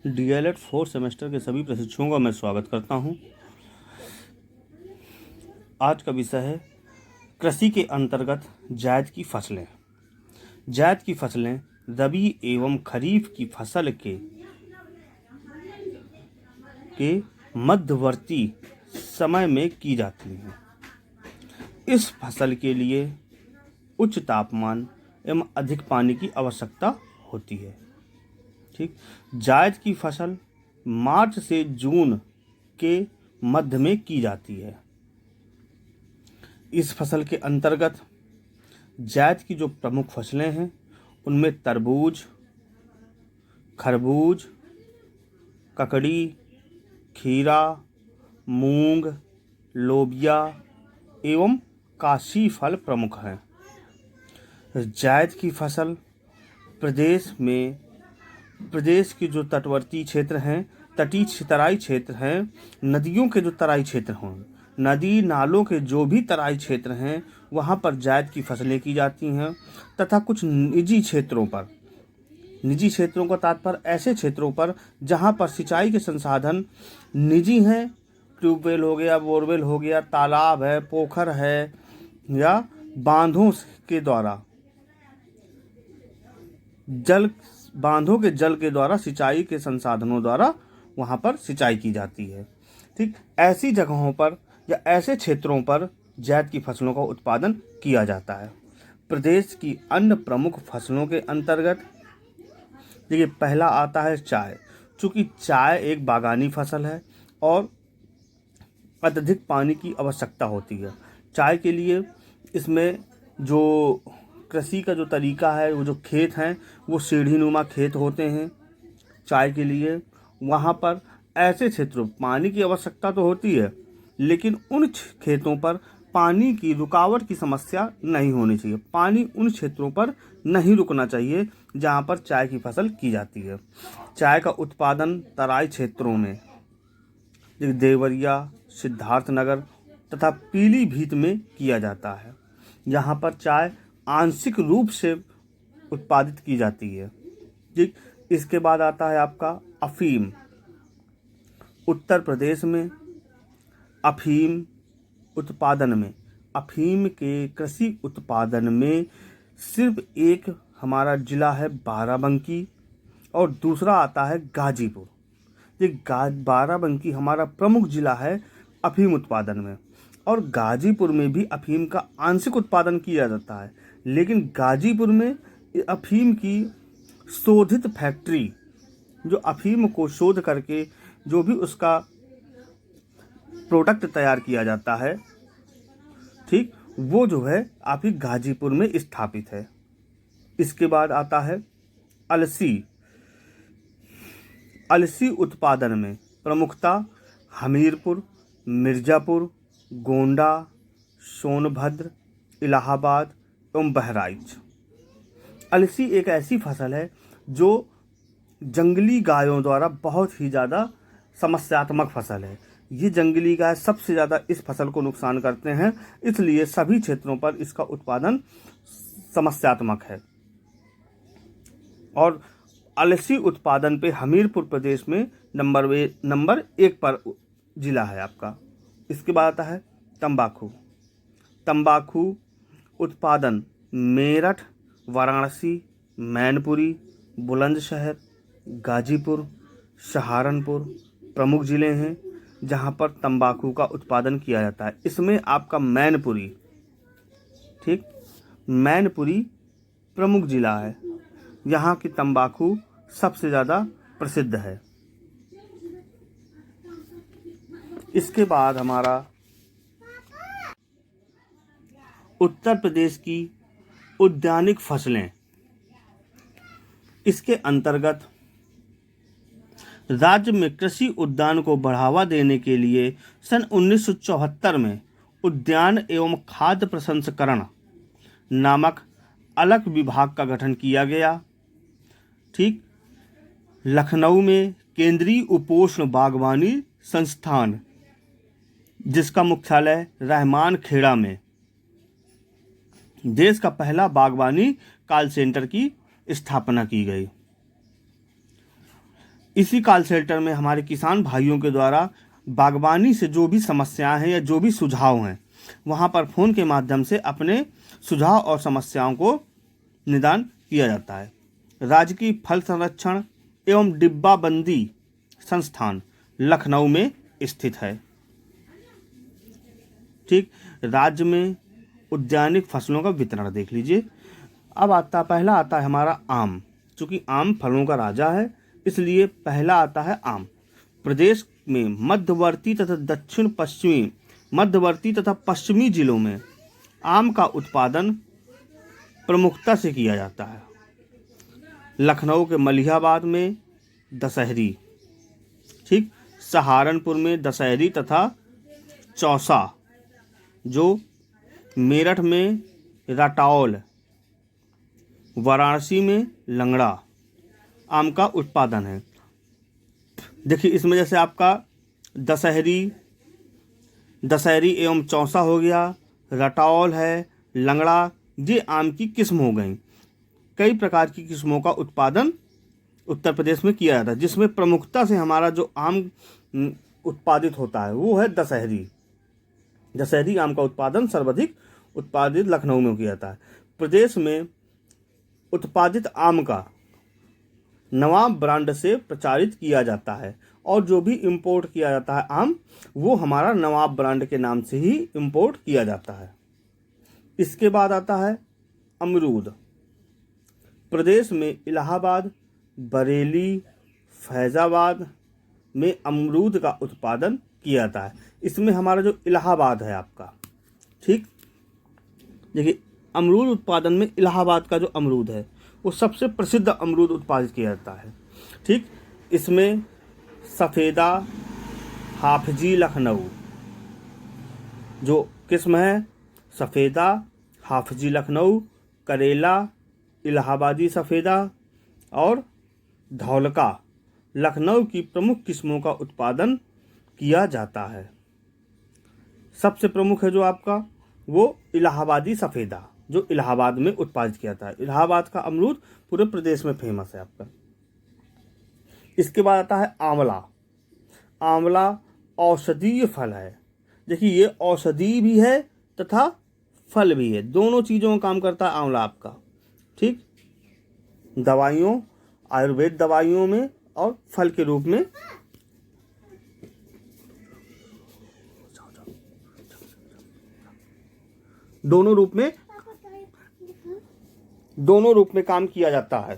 DElEd 4 semester के सभी प्रशिक्षुओं का मैं स्वागत करता हूं। आज का विषय है कृषि के अंतर्गत जायद की फसलें। जायद की फसलें रबी एवं खरीफ की फसल के मध्यवर्ती समय में की जाती हैं। इस फसल के लिए उच्च तापमान एवं अधिक पानी की आवश्यकता होती है। ठीक, जायद की फसल मार्च से जून के मध्य में की जाती है। इस फसल के अंतर्गत जायद की जो प्रमुख फसलें हैं उनमें तरबूज, खरबूज, ककड़ी, खीरा, मूंग, लोबिया एवं काशी फल प्रमुख हैं। जायद की फसल प्रदेश के जो तटवर्ती क्षेत्र हैं, तटीय तराई क्षेत्र हैं, नदियों के जो तराई क्षेत्र हों, नदी नालों के जो भी तराई क्षेत्र हैं वहाँ पर जायद की फसलें की जाती हैं। तथा कुछ निजी क्षेत्रों का तात्पर्य ऐसे क्षेत्रों पर जहाँ पर सिंचाई के संसाधन निजी हैं, ट्यूबवेल हो गया, बोरवेल हो गया, तालाब है, पोखर है या बांधों के जल के द्वारा सिंचाई के संसाधनों द्वारा वहाँ पर सिंचाई की जाती है। ठीक, ऐसी जगहों पर या ऐसे क्षेत्रों पर जायद की फसलों का उत्पादन किया जाता है। प्रदेश की अन्य प्रमुख फसलों के अंतर्गत देखिए पहला आता है चाय। चूँकि चाय एक बागानी फसल है और अत्यधिक पानी की आवश्यकता होती है। चाय के लिए इसमें जो कृषि का जो तरीका है, वो जो खेत हैं वो सीढ़ीनुमा खेत होते हैं। चाय के लिए वहाँ पर ऐसे क्षेत्रों पानी की आवश्यकता तो होती है, लेकिन उन खेतों पर पानी की रुकावट की समस्या नहीं होनी चाहिए। पानी उन क्षेत्रों पर नहीं रुकना चाहिए जहाँ पर चाय की फसल की जाती है। चाय का उत्पादन तराई क्षेत्रों में देवरिया, सिद्धार्थनगर तथा पीलीभीत में किया जाता है। यहाँ पर चाय आंशिक रूप से उत्पादित की जाती है। ठीक, इसके बाद आता है आपका अफीम। उत्तर प्रदेश में अफीम के कृषि उत्पादन में सिर्फ एक हमारा जिला है बाराबंकी और दूसरा आता है गाजीपुर। ये बाराबंकी हमारा प्रमुख जिला है अफीम उत्पादन में, और गाजीपुर में भी अफीम का आंशिक उत्पादन किया जाता है। लेकिन गाजीपुर में अफीम की शोधित फैक्ट्री, जो अफीम को शोध करके जो भी उसका प्रोडक्ट तैयार किया जाता है, ठीक, वो जो है आप ही गाजीपुर में स्थापित है। इसके बाद आता है अलसी उत्पादन में प्रमुखता हमीरपुर, मिर्ज़ापुर, गोंडा, सोनभद्र, इलाहाबाद एवं बहराइच। अलसी एक ऐसी फसल है जो जंगली गायों द्वारा बहुत ही ज़्यादा समस्यात्मक फसल है। ये जंगली गाय सबसे ज़्यादा इस फसल को नुकसान करते हैं, इसलिए सभी क्षेत्रों पर इसका उत्पादन समस्यात्मक है। और अलसी उत्पादन पे हमीरपुर प्रदेश में नंबर 1 पर जिला है आपका। इसके बाद आता है तंबाकू उत्पादन मेरठ, वाराणसी, मैनपुरी, बुलंदशहर, गाजीपुर, सहारनपुर प्रमुख ज़िले हैं जहां पर तंबाकू का उत्पादन किया जाता है। इसमें आपका मैनपुरी प्रमुख ज़िला है। यहाँ की तंबाकू सबसे ज़्यादा प्रसिद्ध है। इसके बाद हमारा उत्तर प्रदेश की उद्यानिक फसलें। इसके अंतर्गत राज्य में कृषि उद्यान को बढ़ावा देने के लिए सन 1974 में उद्यान एवं खाद्य प्रसंस्करण नामक अलग विभाग का गठन किया गया। ठीक, लखनऊ में केंद्रीय उपोष्ण बागवानी संस्थान, जिसका मुख्यालय रहमान खेड़ा में, देश का पहला बागवानी कॉल सेंटर की स्थापना की गई। इसी कॉल सेंटर में हमारे किसान भाइयों के द्वारा बागवानी से जो भी समस्याएं हैं या जो भी सुझाव हैं वहाँ पर फ़ोन के माध्यम से अपने सुझाव और समस्याओं को निदान किया जाता है। राजकीय फल संरक्षण एवं डिब्बाबंदी संस्थान लखनऊ में स्थित है। ठीक, राज्य में उद्यानिक फसलों का वितरण देख लीजिए। अब पहला आता है हमारा आम। चूँकि आम फलों का राजा है इसलिए पहला आता है आम। प्रदेश में मध्यवर्ती तथा पश्चिमी जिलों में आम का उत्पादन प्रमुखता से किया जाता है। लखनऊ के मलिहाबाद में दशहरी, ठीक, सहारनपुर में दशहरी तथा चौसा, जो मेरठ में राटौल, वाराणसी में लंगड़ा आम का उत्पादन है। देखिए इसमें जैसे आपका दशहरी एवं चौसा हो गया, रटौल है, लंगड़ा, ये आम की किस्म हो गई। कई प्रकार की किस्मों का उत्पादन उत्तर प्रदेश में किया जाता है, जिसमें प्रमुखता से हमारा जो आम उत्पादित होता है वो है दशहरी। दशहरी आम का उत्पादन सर्वाधिक उत्पादित लखनऊ में किया जाता है। प्रदेश में उत्पादित आम का नवाब ब्रांड से प्रचारित किया जाता है और जो भी इंपोर्ट किया जाता है आम वो हमारा नवाब ब्रांड के नाम से ही इंपोर्ट किया जाता है। इसके बाद आता है अमरूद। प्रदेश में इलाहाबाद, बरेली, फैज़ाबाद में अमरूद का उत्पादन किया जाता है। इसमें हमारा जो इलाहाबाद है आपका, ठीक, देखिए अमरूद उत्पादन में इलाहाबाद का जो अमरूद है वो सबसे प्रसिद्ध अमरूद उत्पादित किया जाता है। ठीक, इसमें सफ़ेदा, हाफजी लखनऊ जो किस्म है, सफ़ेदा, हाफजी लखनऊ, करेला, इलाहाबादी सफ़ेदा और धौलका लखनऊ की प्रमुख किस्मों का उत्पादन किया जाता है। सबसे प्रमुख है जो आपका वो इलाहाबादी सफ़ेदा जो इलाहाबाद में उत्पादित किया जाता है। इलाहाबाद का अमरूद पूरे प्रदेश में फेमस है आपका। इसके बाद आता है आंवला। आंवला औषधीय फल है। देखिए ये औषधि भी है तथा फल भी है, दोनों चीज़ों का काम करता है आंवला आपका। ठीक, दवाइयों, आयुर्वेद दवाइयों में और फल के रूप में दोनों रूप में काम किया जाता है।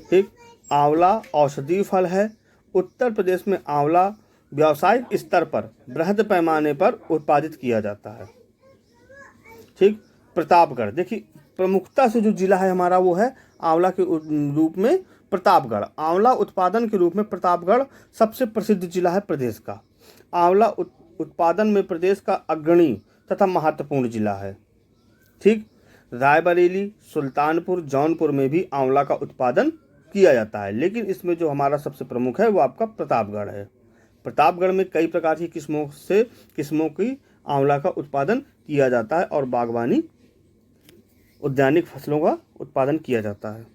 ठीक, आंवला औषधीय फल है। उत्तर प्रदेश में आंवला व्यावसायिक स्तर पर बृहद पैमाने पर उत्पादित किया जाता है। ठीक, प्रतापगढ़, देखिए प्रमुखता से जो जिला है हमारा वो है आंवला के रूप में प्रतापगढ़। आंवला उत्पादन के रूप में प्रतापगढ़ सबसे प्रसिद्ध जिला है प्रदेश का। आंवला उत्पादन में प्रदेश का अग्रणी तथा महत्वपूर्ण जिला है। ठीक, रायबरेली, सुल्तानपुर, जौनपुर में भी आंवला का उत्पादन किया जाता है, लेकिन इसमें जो हमारा सबसे प्रमुख है वो आपका प्रतापगढ़ है। प्रतापगढ़ में कई प्रकार की किस्मों की आंवला का उत्पादन किया जाता है और बागवानी उद्यानिक फसलों का उत्पादन किया जाता है।